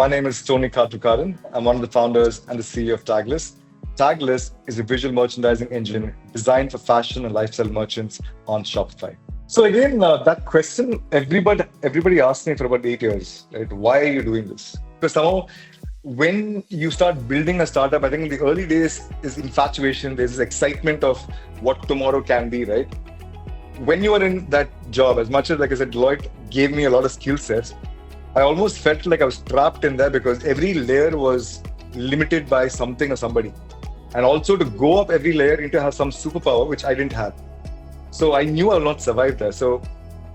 My name is Tony Kattukaran. I'm one of the founders and the CEO of Tagalys. Tagalys is a visual merchandising engine designed for fashion and lifestyle merchants on Shopify. So again, that question, everybody asked me for about 8 years, right? Why are you doing this? Because somehow when you start building a startup, I think in the early days is infatuation. There's this excitement of what tomorrow can be, right? When you are in that job, as much as, like I said, Deloitte gave me a lot of skill sets, I almost felt like I was trapped in there because every layer was limited by something or somebody. And also to go up every layer into have some superpower, which I didn't have. So I knew I would not survive there. So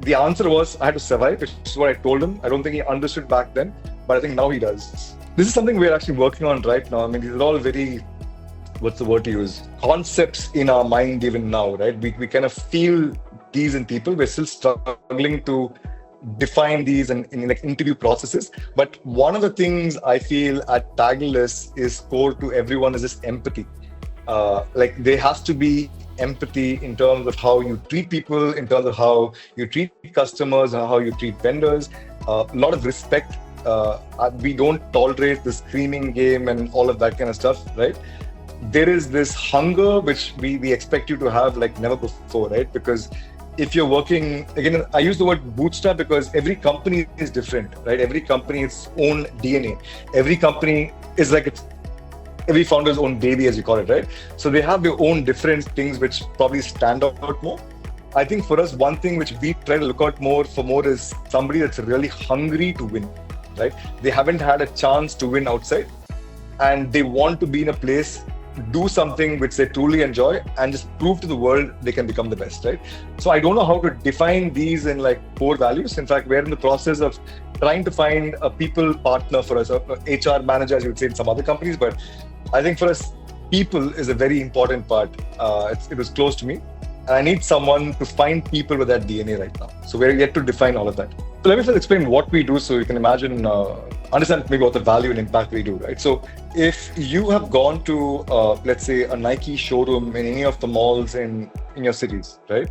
the answer was I had to survive, which is what I told him. I don't think he understood back then, but I think now he does. This is something we're actually working on right now. I mean, these are all very, what's the word to use? Concepts in our mind even now, right? We kind of feel these in people. We're still struggling to define these in like interview processes. But one of the things I feel at Tagalys is core to everyone is this empathy. Like there has to be empathy in terms of how you treat people, in terms of how you treat customers, and how you treat vendors. A lot of respect. We don't tolerate the screaming game and all of that kind of stuff, right? There is this hunger which we expect you to have like never before, right? Because if you're working, again, I use the word bootstrap because every company is different, right? Every company has its own DNA. Every company is like every founder's own baby, as you call it, right? So they have their own different things which probably stand out more. I think for us, one thing which we try to look out for is somebody that's really hungry to win, right? They haven't had a chance to win outside and they want to be in a place, do something which they truly enjoy and just prove to the world they can become the best, right? So I don't know how to define these in like core values. In fact, we're in the process of trying to find a people partner for us, a HR manager, as you would say in some other companies. But I think for us, people is a very important part. It was close to me. And I need someone to find people with that DNA right now. So we're yet to define all of that. So let me first explain what we do so you can imagine, understand maybe what the value and impact we do, right? So if you have gone to, let's say, a Nike showroom in any of the malls in your cities, right?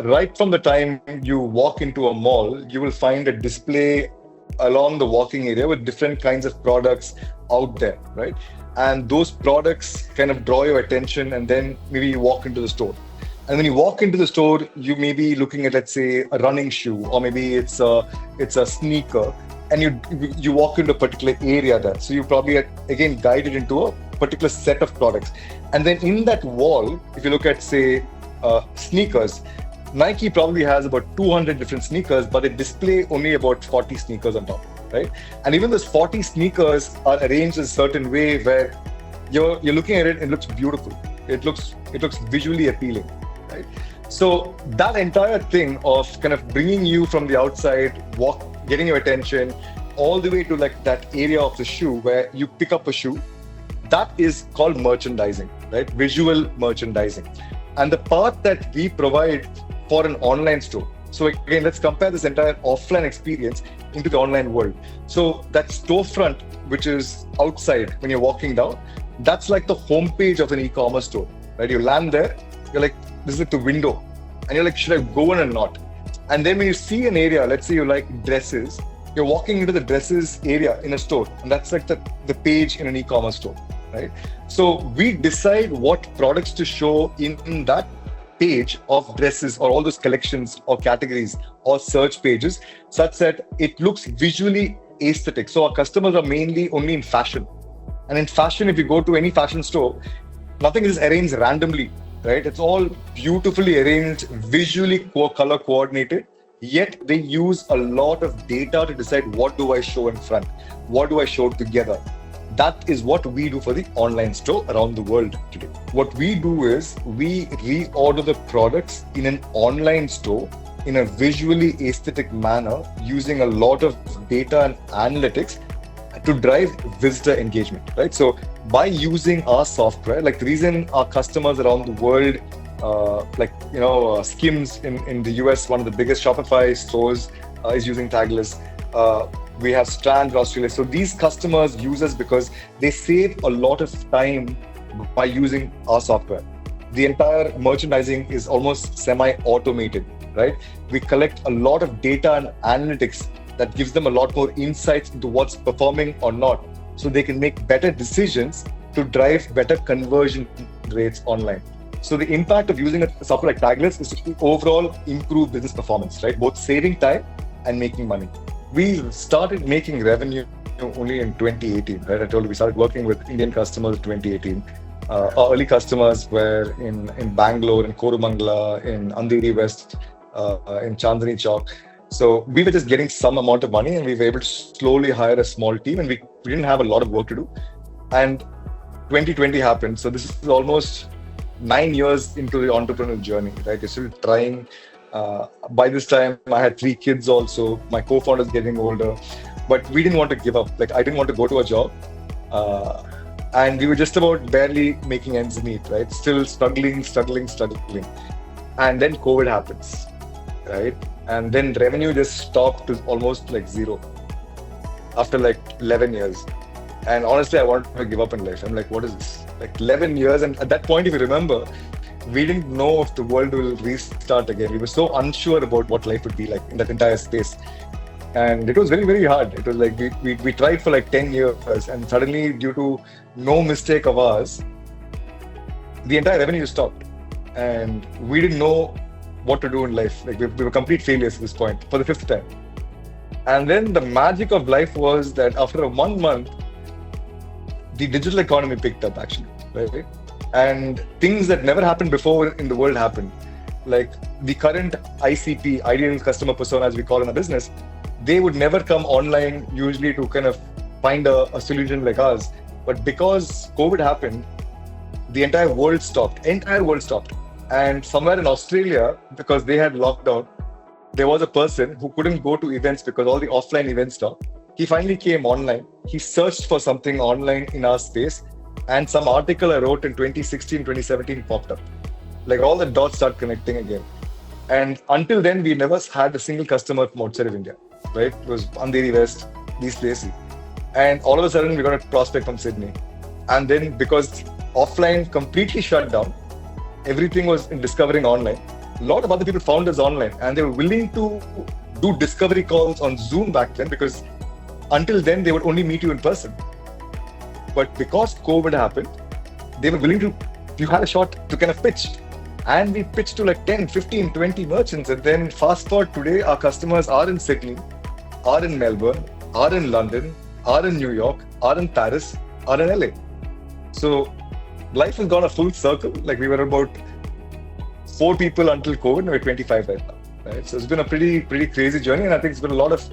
Right from the time you walk into a mall, you will find a display along the walking area with different kinds of products out there, right? And those products kind of draw your attention and then maybe you walk into the store. And when you walk into the store, you may be looking at, let's say, a running shoe, or maybe it's a sneaker, and you walk into a particular area there. So you probably again guided into a particular set of products. And then in that wall, if you look at, say, sneakers, Nike probably has about 200 different sneakers, but they display only about 40 sneakers on top, right? And even those 40 sneakers are arranged in a certain way where you're looking at it and it looks beautiful. It looks visually appealing. Right? So that entire thing of kind of bringing you from the outside, getting your attention, all the way to like that area of the shoe where you pick up a shoe, that is called merchandising, right? Visual merchandising. And the part that we provide for an online store. So again, let's compare this entire offline experience into the online world. So that storefront, which is outside when you're walking down, that's like the homepage of an e-commerce store, right? You land there, you're like, this is like the window. And you're like, should I go in or not? And then when you see an area, let's say you like dresses, you're walking into the dresses area in a store. And that's like the page in an e-commerce store, right? So we decide what products to show in that page of dresses or all those collections or categories or search pages such that it looks visually aesthetic. So our customers are mainly only in fashion. And in fashion, if you go to any fashion store, nothing is arranged randomly. Right? It's all beautifully arranged, visually color coordinated, yet they use a lot of data to decide what do I show in front, what do I show together. That is what we do for the online store around the world today. What we do is we reorder the products in an online store in a visually aesthetic manner using a lot of data and analytics to drive visitor engagement, right? So by using our software, like the reason our customers around the world, Skims in the US, one of the biggest Shopify stores is using Tagalys. We have Strand in Australia. So these customers use us because they save a lot of time by using our software. The entire merchandising is almost semi-automated, right? We collect a lot of data and analytics that gives them a lot more insights into what's performing or not, so they can make better decisions to drive better conversion rates online. So the impact of using a software like Tagalys is to overall improve business performance, right? Both saving time and making money. We started making revenue only in 2018, right? I told you we started working with Indian customers in 2018. Our early customers were in Bangalore, in Korumangala, in Andheri West, in Chandni Chowk. So we were just getting some amount of money, and we were able to slowly hire a small team, and we didn't have a lot of work to do. And 2020 happened. So this is almost 9 years into the entrepreneurial journey, right? You're still trying. By this time, I had 3 kids also. My co-founder's getting older, but we didn't want to give up. Like, I didn't want to go to a job. And we were just about barely making ends meet, right? Still struggling. And then COVID happens, right? And then revenue just stopped to almost like zero after like 11 years. And honestly, I wanted to give up in life. I'm like, what is this? Like 11 years. And at that point, if you remember, we didn't know if the world will restart again. We were so unsure about what life would be like in that entire space. And it was very, very hard. It was like we tried for like 10 years, and suddenly, due to no mistake of ours, the entire revenue stopped. And we didn't know what to do in life. Like we were complete failures at this point for the 5th time. And then the magic of life was that after 1 month, the digital economy picked up actually, right? And things that never happened before in the world happened. Like the current ICP, ideal customer persona, as we call in a business, they would never come online usually to kind of find a solution like ours. But because COVID happened, the entire world stopped. And somewhere in Australia, because they had lockdown, there was a person who couldn't go to events because all the offline events stopped. He finally came online. He searched for something online in our space, and some article I wrote in 2016, 2017 popped up. Like all the dots start connecting again. And until then, we never had a single customer from outside of India, right? It was Andheri West, these places. And all of a sudden, we got a prospect from Sydney. And then because offline completely shut down, everything was in discovering online. A lot of other people found us online, and they were willing to do discovery calls on Zoom back then, because until then, they would only meet you in person. But because COVID happened, they were willing to, you had a shot to kind of pitch. And we pitched to like 10, 15, 20 merchants. And then fast forward today, our customers are in Sydney, are in Melbourne, are in London, are in New York, are in Paris, are in LA. So life has gone a full circle. Like we were about 4 people until COVID, and we're 25 right now. Right? So it's been a pretty crazy journey. And I think it's been a lot of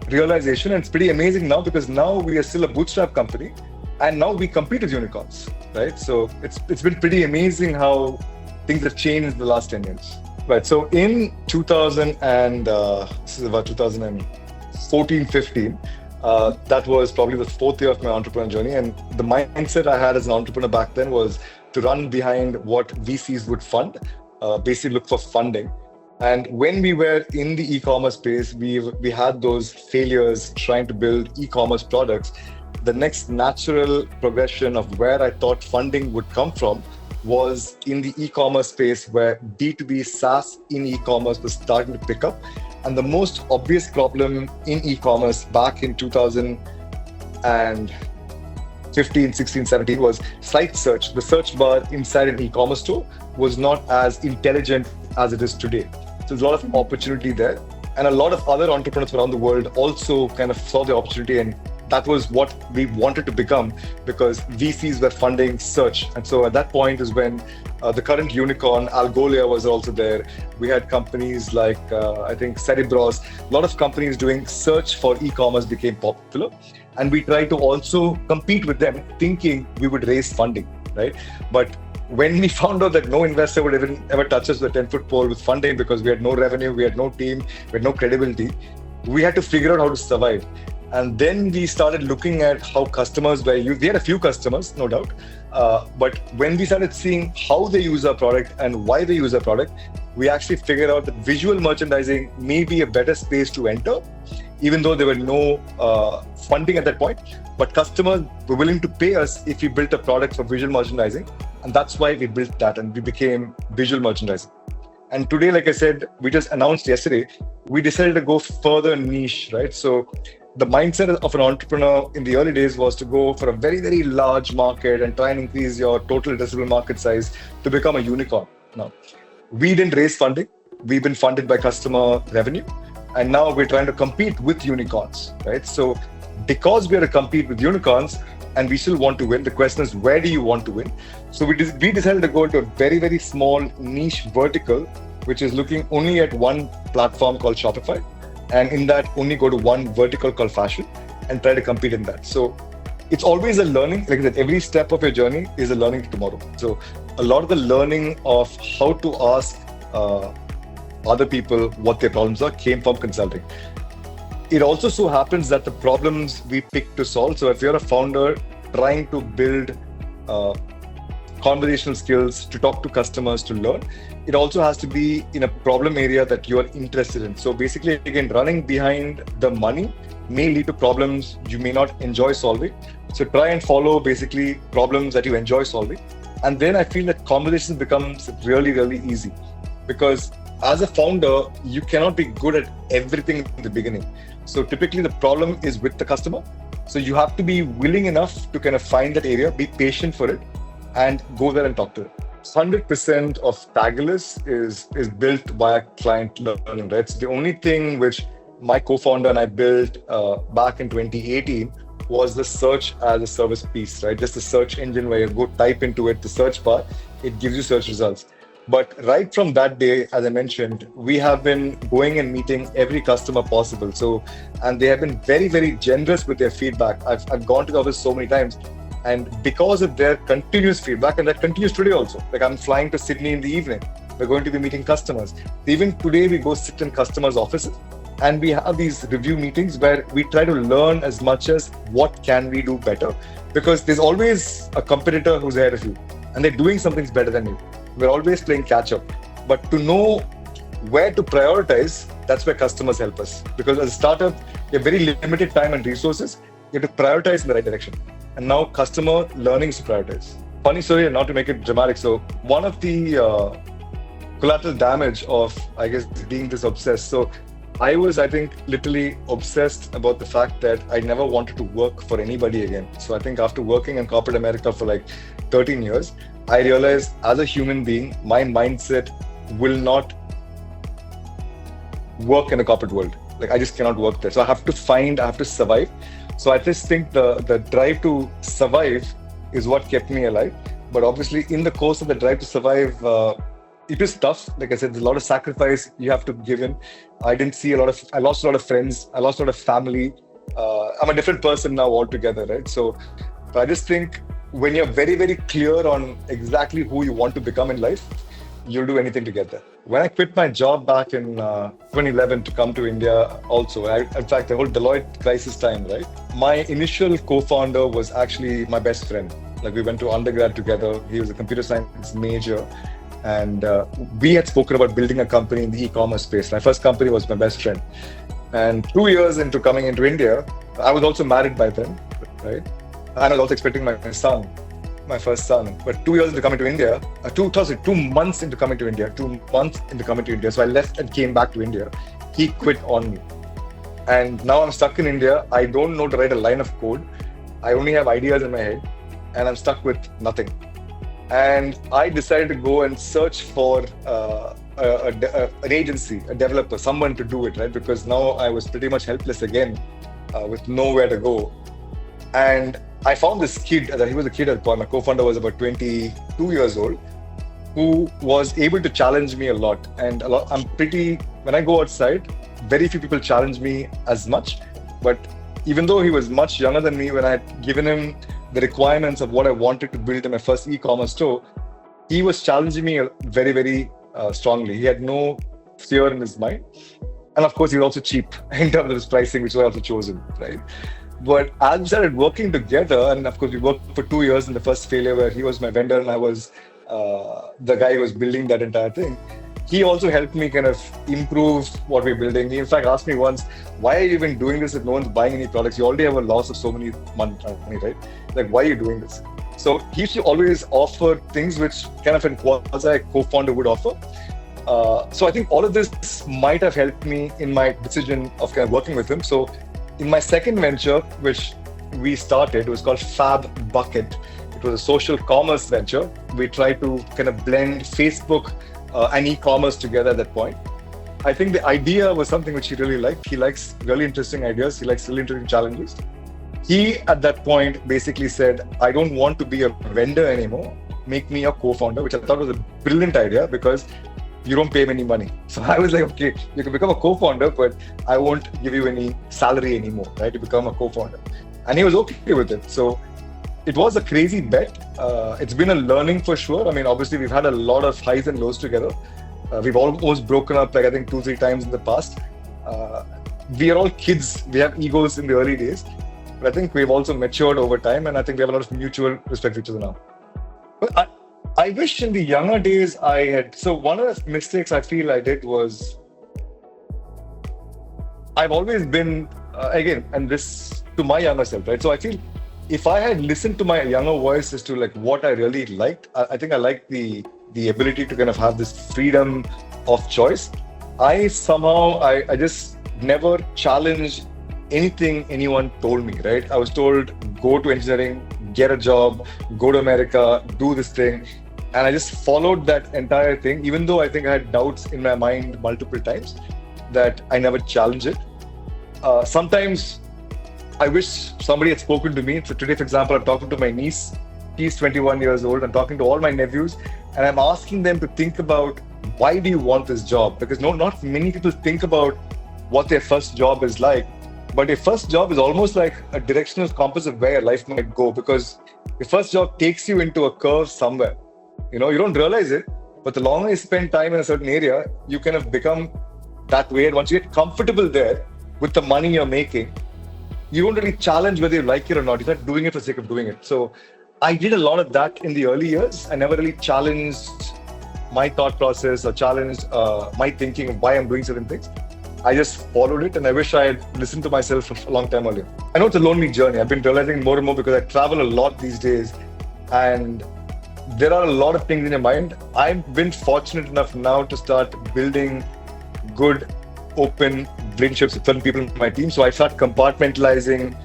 realization. And it's pretty amazing now, because now we are still a bootstrap company. And now we compete with unicorns, right? So it's been pretty amazing how things have changed in the last 10 years. Right. So in 2000 and this is about 2014, 15, that was probably the 4th year of my entrepreneurial journey. And the mindset I had as an entrepreneur back then was to run behind what VCs would fund, basically look for funding. And when we were in the e-commerce space, we had those failures trying to build e-commerce products. The next natural progression of where I thought funding would come from was in the e-commerce space, where B2B SaaS in e-commerce was starting to pick up. And the most obvious problem in e-commerce back in 2015, 16, 17 was site search. The search bar inside an e-commerce store was not as intelligent as it is today. So there's a lot of opportunity there. And a lot of other entrepreneurs around the world also kind of saw the opportunity, and that was what we wanted to become, because VCs were funding search. And so at that point is when the current unicorn, Algolia, was also there. We had companies like, I think, Cerebros. A lot of companies doing search for e-commerce became popular. And we tried to also compete with them, thinking we would raise funding, right? But when we found out that no investor would ever touch us with a 10-foot pole with funding, because we had no revenue, we had no team, we had no credibility, we had to figure out how to survive. And then we started looking at how customers were used. We had a few customers, no doubt. But when we started seeing how they use our product and why they use our product, we actually figured out that visual merchandising may be a better space to enter, even though there were no funding at that point. But customers were willing to pay us if we built a product for visual merchandising. And that's why we built that, and we became visual merchandising. And today, like I said, we just announced yesterday, we decided to go further niche, right? So the mindset of an entrepreneur in the early days was to go for a very, very large market and try and increase your total addressable market size to become a unicorn. Now, we didn't raise funding. We've been funded by customer revenue. And now we're trying to compete with unicorns, right? So because we are to compete with unicorns and we still want to win, the question is, where do you want to win? So we decided to go into a very, very small niche vertical, which is looking only at one platform called Shopify. And in that, only go to one vertical called fashion and try to compete in that. So it's always a learning, like that every step of your journey is a learning tomorrow. So a lot of the learning of how to ask other people what their problems are came from consulting. It also so happens that the problems we pick to solve. So if you're a founder trying to build conversational skills to talk to customers, to learn, it also has to be in a problem area that you are interested in. So basically, again, running behind the money may lead to problems you may not enjoy solving. So try and follow basically problems that you enjoy solving. And then I feel that conversation becomes really, really easy, because as a founder, you cannot be good at everything in the beginning. So typically the problem is with the customer. So you have to be willing enough to kind of find that area, be patient for it, and go there and talk to it. 100% of Tagalys is built via client learning, right? So the only thing which my co-founder and I built back in 2018 was the search as a service piece, right? Just the search engine where you go type into it, the search bar, it gives you search results. But right from that day, as I mentioned, we have been going and meeting every customer possible. So, and they have been very, very generous with their feedback. I've gone to the office so many times, and because of their continuous feedback, and that continues today also. Like I'm flying to Sydney in the evening, we're going to be meeting customers. Even today, we go sit in customers' offices, and we have these review meetings where we try to learn as much as what can we do better, because there's always a competitor who's ahead of you, and they're doing something better than you. We're always playing catch up. But to know where to prioritize, that's where customers help us. Because as a startup, you have very limited time and resources. You have to prioritize in the right direction. And now customer learning is to prioritize. Funny story, and not to make it dramatic. So one of the collateral damage of, I guess, being this obsessed. So I was, I think, literally obsessed about the fact that I never wanted to work for anybody again. So I think after working in corporate America for like 13 years, I realized as a human being, my mindset will not work in a corporate world. Like I just cannot work there. So I have to survive. So I just think the drive to survive is what kept me alive. But obviously in the course of the drive to survive, it is tough. Like I said, there's a lot of sacrifice you have to give in. I lost a lot of friends. I lost a lot of family. I'm a different person now altogether, right? So I just think when you're very, very clear on exactly who you want to become in life, you'll do anything to get there. When I quit my job back in 2011 to come to India also, in fact, the whole Deloitte crisis time, right? My initial co-founder was actually my best friend. Like we went to undergrad together. He was a computer science major. And we had spoken about building a company in the e-commerce space. My first company was my best friend. And 2 years into coming into India, I was also married by then, right? And I was also expecting my first son. But 2 years into coming to India, 2 months into coming to India. So I left and came back to India. He quit on me. And now I'm stuck in India. I don't know to write a line of code. I only have ideas in my head and I'm stuck with nothing. And I decided to go and search for an agency, a developer, someone to do it, right? Because now I was pretty much helpless again with nowhere to go. And I found this kid, he was a kid at the point, my co-founder was about 22 years old, who was able to challenge me a lot. And when I go outside, very few people challenge me as much. But even though he was much younger than me, when I had given him the requirements of what I wanted to build in my first e-commerce store, he was challenging me very, very strongly. He had no fear in his mind. And of course, he was also cheap in terms of his pricing, which I also chosen, right? But as we started working together, and of course, we worked for 2 years in the first failure where he was my vendor and I was the guy who was building that entire thing. He also helped me kind of improve what we're building. He in fact asked me once, why are you even doing this if no one's buying any products? You already have a loss of so many money, right? Like, why are you doing this? So he used to always offer things which kind of a quasi co-founder would offer. So I think all of this might have helped me in my decision of kind of working with him. So in my second venture, which we started, it was called Fab Bucket. It was a social commerce venture. We tried to kind of blend Facebook and e-commerce together at that point. I think the idea was something which he really liked. He likes really interesting ideas. He likes really interesting challenges. He, at that point, basically said, I don't want to be a vendor anymore. Make me a co-founder, which I thought was a brilliant idea because you don't pay me any money. So I was like, okay, you can become a co-founder, but I won't give you any salary anymore, right? To become a co-founder. And he was okay with it. So it was a crazy bet. It's been a learning for sure. I mean, obviously, we've had a lot of highs and lows together. We've almost broken up, like I think 2-3 times in the past. We are all kids. We have egos in the early days. But I think we've also matured over time. And I think we have a lot of mutual respect for each other now. But I wish in the younger days I had. So one of the mistakes I feel I did was I've always been, again, and this to my younger self, right? So I feel if I had listened to my younger voice as to like what I really liked, I think I liked the ability to kind of have this freedom of choice. I just never challenged anything anyone told me, right? I was told, go to engineering, get a job, go to America, do this thing. And I just followed that entire thing, even though I think I had doubts in my mind multiple times that I never challenged it. Sometimes I wish somebody had spoken to me. So today, for example, I'm talking to my niece. She's 21 years old. I'm talking to all my nephews and I'm asking them to think about, why do you want this job? Because not many people think about what their first job is like. But your first job is almost like a directional compass of where life might go, because your first job takes you into a curve somewhere. You don't realize it, but the longer you spend time in a certain area, you kind of become that way. And once you get comfortable there with the money you're making, you don't really challenge whether you like it or not. You're not doing it for the sake of doing it. So I did a lot of that in the early years. I never really challenged my thought process or challenged my thinking of why I'm doing certain things. I just followed it, and I wish I had listened to myself a long time earlier. I know it's a lonely journey. I've been realizing more and more because I travel a lot these days, and there are a lot of things in your mind. I've been fortunate enough now to start building good, open relationships with certain people in my team. So I start compartmentalizing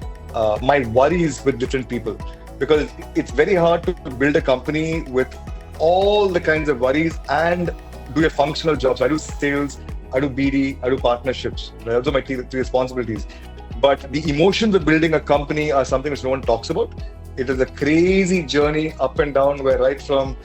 my worries with different people, because it's very hard to build a company with all the kinds of worries and do a functional job. So I do sales, I do BD, I do partnerships. Those are my three responsibilities. But the emotions of building a company are something which no one talks about. It is a crazy journey up and down, where right from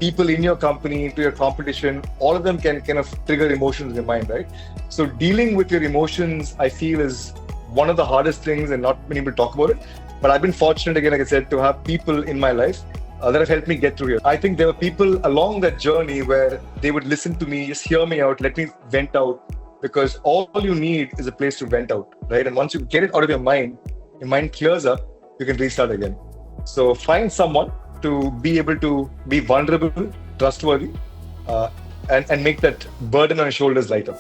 people in your company to your competition, all of them can kind of trigger emotions in your mind, right? So dealing with your emotions, I feel, is one of the hardest things, and not many people talk about it. But I've been fortunate, again, like I said, to have people in my life that have helped me get through here. I think there were people along that journey where they would listen to me, just hear me out, let me vent out, because all you need is a place to vent out, right? And once you get it out of your mind clears up, you can restart again. So find someone to be able to be vulnerable, trustworthy, and make that burden on your shoulders lighter.